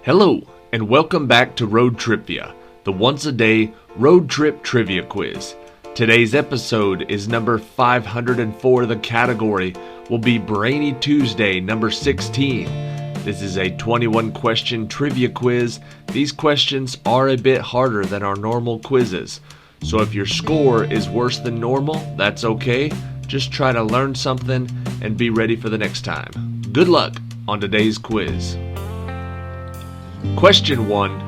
Hello, and welcome back to Road TRipVIA, the once-a-day road trip trivia quiz. Today's episode is number 504. The category will be Brainy Tuesday, number 16. This is a 21-question trivia quiz. These questions are a bit harder than our normal quizzes. So if your score is worse than normal, that's okay. Just try to learn something and be ready for the next time. Good luck on today's quiz. Question 1.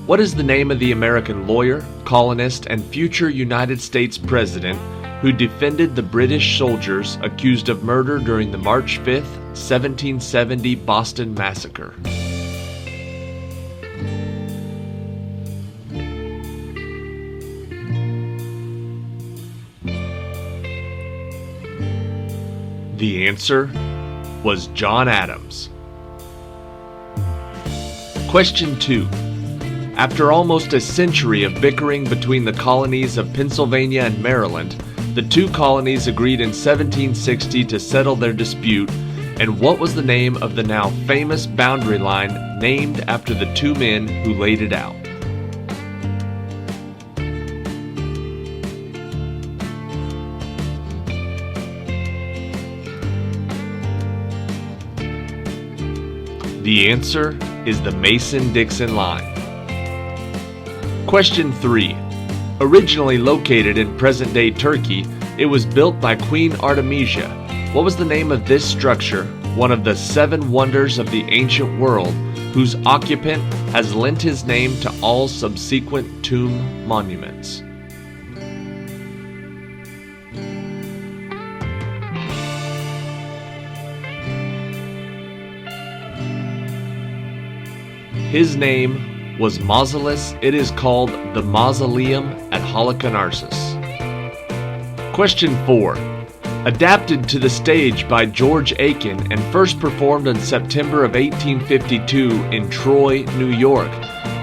What is the name of the American lawyer, colonist, and future United States President who defended the British soldiers accused of murder during the March 5, 1770 Boston Massacre? The answer was John Adams. Question 2. After almost a century of bickering between the colonies of Pennsylvania and Maryland, the two colonies agreed in 1760 to settle their dispute, and what was the name of the now famous boundary line named after the two men who laid it out? The answer is the Mason-Dixon line. Question 3. Originally located in present-day Turkey, it was built by Queen Artemisia. What was the name of this structure, one of the 7 wonders of the ancient world, whose occupant has lent his name to all subsequent tomb monuments? His name was Mausolus. It is called the Mausoleum at Halicarnassus. Question 4. Adapted to the stage by George Aiken and first performed in September of 1852 in Troy, New York.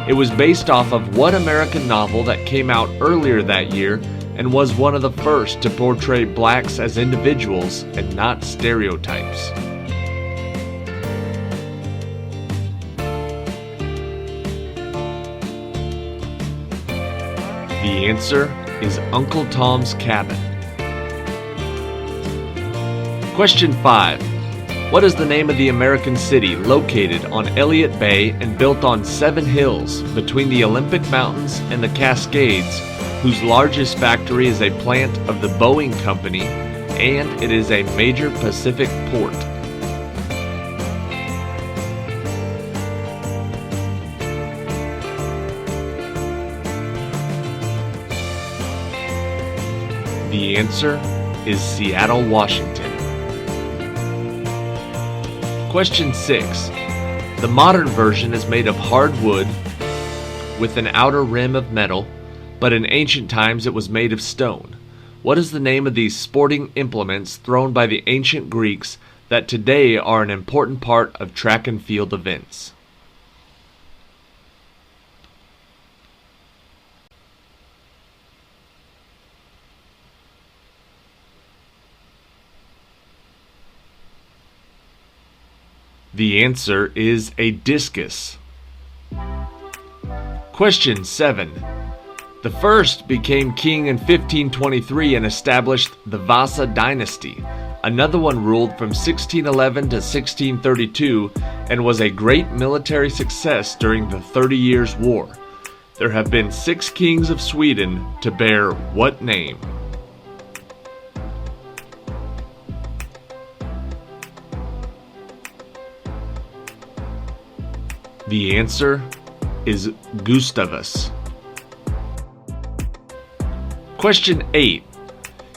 It was based off of what American novel that came out earlier that year and was one of the first to portray blacks as individuals and not stereotypes? The answer is Uncle Tom's Cabin. Question 5. What is the name of the American city located on Elliott Bay and built on 7 hills between the Olympic Mountains and the Cascades, whose largest factory is a plant of the Boeing Company, and it is a major Pacific port? The answer is Seattle, Washington. Question 6. The modern version is made of hard wood with an outer rim of metal, but in ancient times it was made of stone. What is the name of these sporting implements thrown by the ancient Greeks that today are an important part of track and field events? The answer is a discus. Question 7. The first became king in 1523 and established the Vasa dynasty. Another one ruled from 1611 to 1632 and was a great military success during the 30 Years' War. There have been 6 kings of Sweden to bear what name? The answer is Gustavus. Question 8.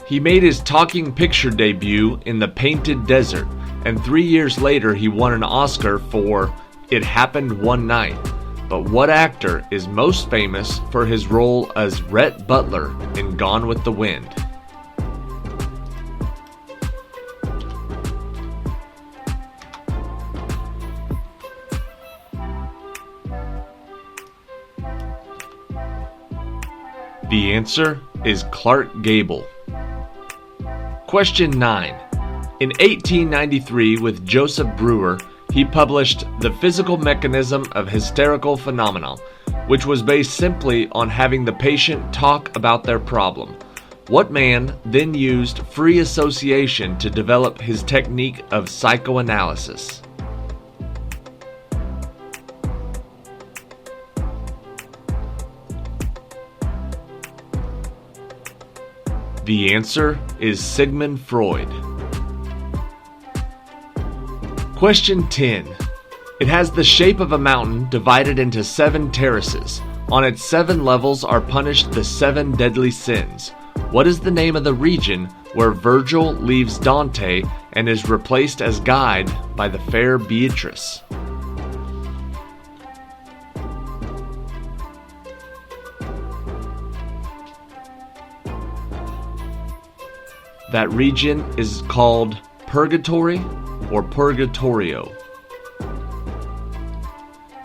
He made his talking picture debut in The Painted Desert, and 3 years later he won an Oscar for It Happened One Night. But what actor is most famous for his role as Rhett Butler in Gone with the Wind? The answer is Clark Gable. Question 9. In 1893, with Joseph Brewer, He published The Physical Mechanism of Hysterical Phenomena, which was based simply on having the patient talk about their problem. What man then used free association to develop his technique of psychoanalysis? The answer is Sigmund Freud. Question 10. It has the shape of a mountain divided into 7 terraces. On its 7 levels are punished the 7 deadly sins. What is the name of the region where Virgil leaves Dante and is replaced as guide by the fair Beatrice? That region is called Purgatory or Purgatorio.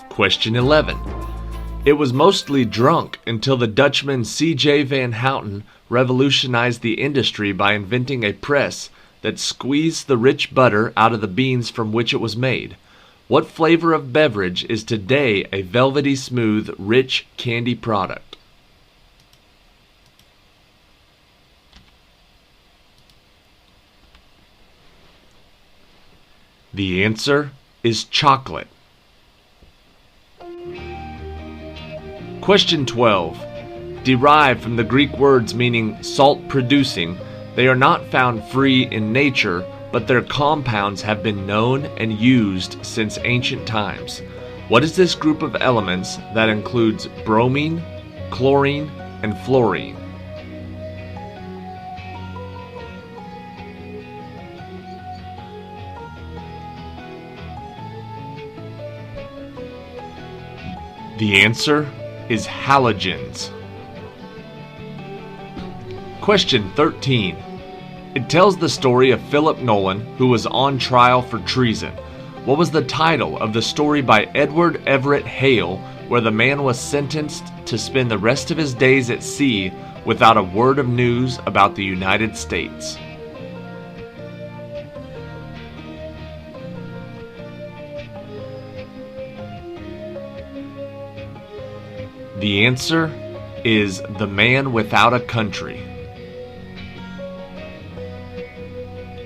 Question 11. It was mostly drunk until the Dutchman C.J. Van Houten revolutionized the industry by inventing a press that squeezed the rich butter out of the beans from which it was made. What flavor of beverage is today a velvety smooth, rich candy product? The answer is chocolate. Question 12. Derived from the Greek words meaning salt producing, they are not found free in nature, but their compounds have been known and used since ancient times. What is this group of elements that includes bromine, chlorine, and fluorine? The answer is halogens. Question 13. It tells the story of Philip Nolan, who was on trial for treason. What was the title of the story by Edward Everett Hale, where the man was sentenced to spend the rest of his days at sea without a word of news about the United States? The answer is The Man Without a Country.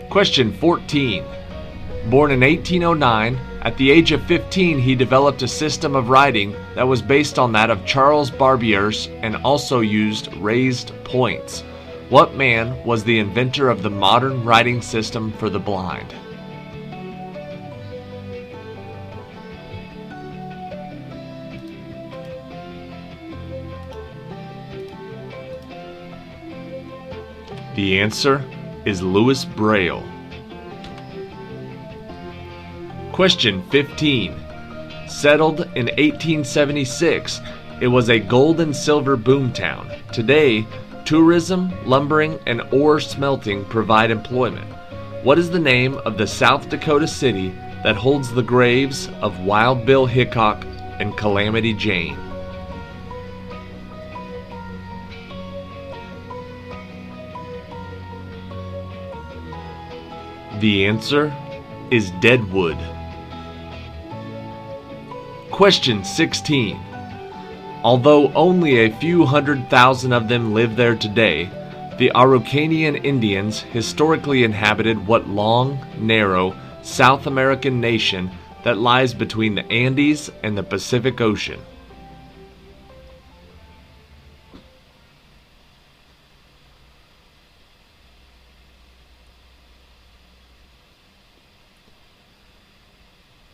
Question 14. Born in 1809, at the age of 15 he developed a system of writing that was based on that of Charles Barbier's and also used raised points. What man was the inventor of the modern writing system for the blind? The answer is Louis Braille. Question 15. Settled in 1876, it was a gold and silver boomtown. Today, tourism, lumbering, and ore smelting provide employment. What is the name of the South Dakota city that holds the graves of Wild Bill Hickok and Calamity Jane? The answer is Deadwood. Question 16. Although only a few 100,000 of them live there today, the Araucanian Indians historically inhabited what long, narrow, South American nation that lies between the Andes and the Pacific Ocean?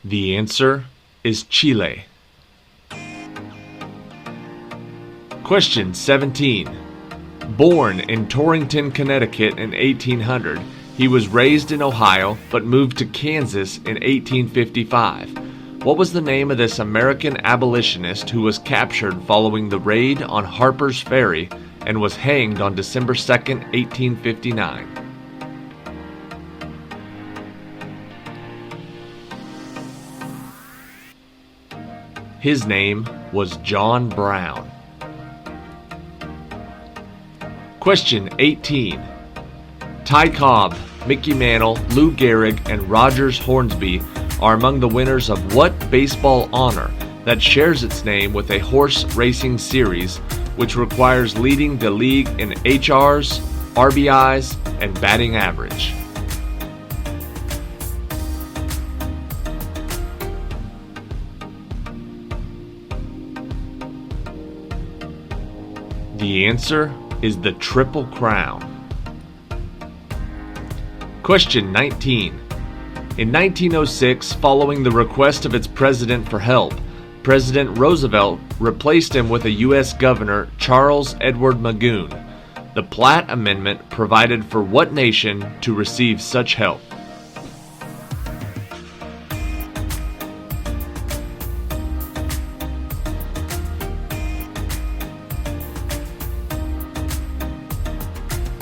The answer is Chile. Question 17. Born in Torrington, Connecticut in 1800, he was raised in Ohio but moved to Kansas in 1855. What was the name of this American abolitionist who was captured following the raid on Harper's Ferry and was hanged on December 2, 1859? His name was John Brown. Question 18. Ty Cobb, Mickey Mantle, Lou Gehrig, and Rogers Hornsby are among the winners of what baseball honor that shares its name with a horse racing series which requires leading the league in HRs, RBIs, and batting average? The answer is the Triple Crown. Question 19. In 1906, following the request of its president for help, President Roosevelt replaced him with a U.S. Governor, Charles Edward Magoon. The Platt Amendment provided for what nation to receive such help?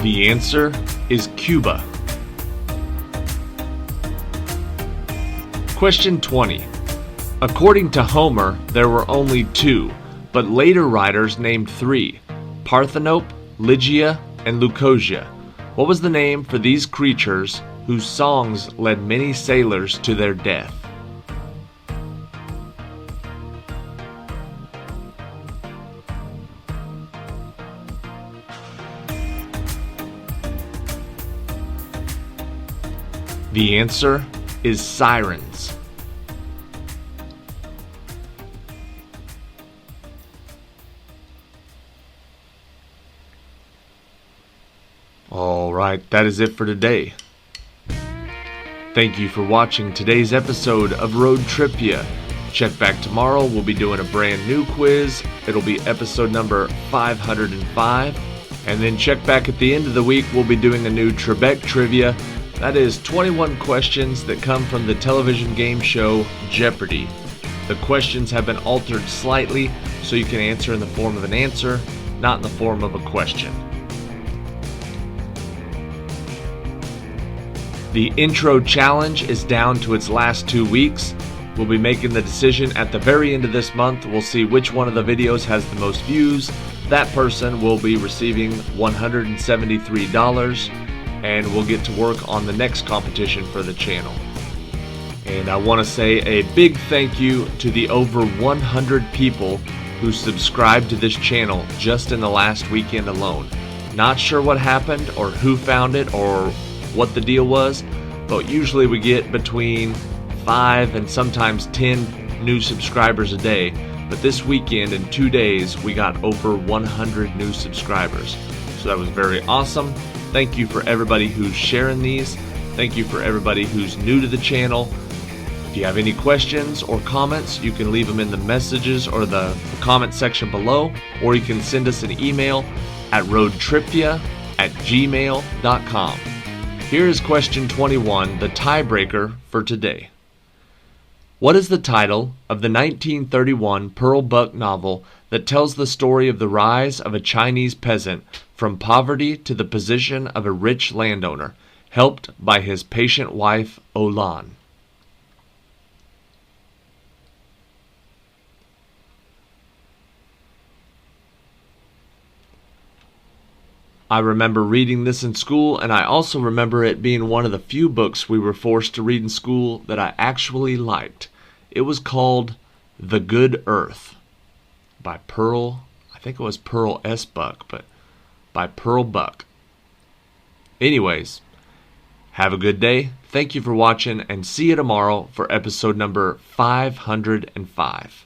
The answer is Cuba. Question 20. According to Homer, there were only two, but later writers named three: Parthenope, Lygia, and Leucosia. What was the name for these creatures whose songs led many sailors to their death? The answer is sirens. Alright, that is it for today. Thank you for watching today's episode of ROAD TRIpVIA. Check back tomorrow, we'll be doing a brand new quiz. It'll be episode number 505. And then check back at the end of the week, we'll be doing a new Trebek Trivia. That is 21 questions that come from the television game show Jeopardy. The questions have been altered slightly so you can answer in the form of an answer, not in the form of a question. The intro challenge is down to its last 2 weeks. We'll be making the decision at the very end of this month. We'll see which one of the videos has the most views. That person will be receiving $173. And we'll get to work on the next competition for the channel. And I want to say a big thank you to the over 100 people who subscribed to this channel just in the last weekend alone. Not sure what happened or who found it or what the deal was, but usually we get between 5 and sometimes 10 new subscribers a day. But this weekend, in 2 days, we got over 100 new subscribers. So that was very awesome. Thank you for everybody who's sharing these. Thank you for everybody who's new to the channel. If you have any questions or comments, you can leave them in the messages or the comment section below, or you can send us an email at roadtripvia@gmail.com. Here is question 21, the tiebreaker for today. What is the title of the 1931 Pearl Buck novel that tells the story of the rise of a Chinese peasant from poverty to the position of a rich landowner, helped by his patient wife, Olan? I remember reading this in school, and I also remember it being one of the few books we were forced to read in school that I actually liked. It was called The Good Earth by Pearl, I think it was Pearl S. Buck, but by Pearl Buck. Anyways, have a good day. Thank you for watching, and see you tomorrow for episode number 505.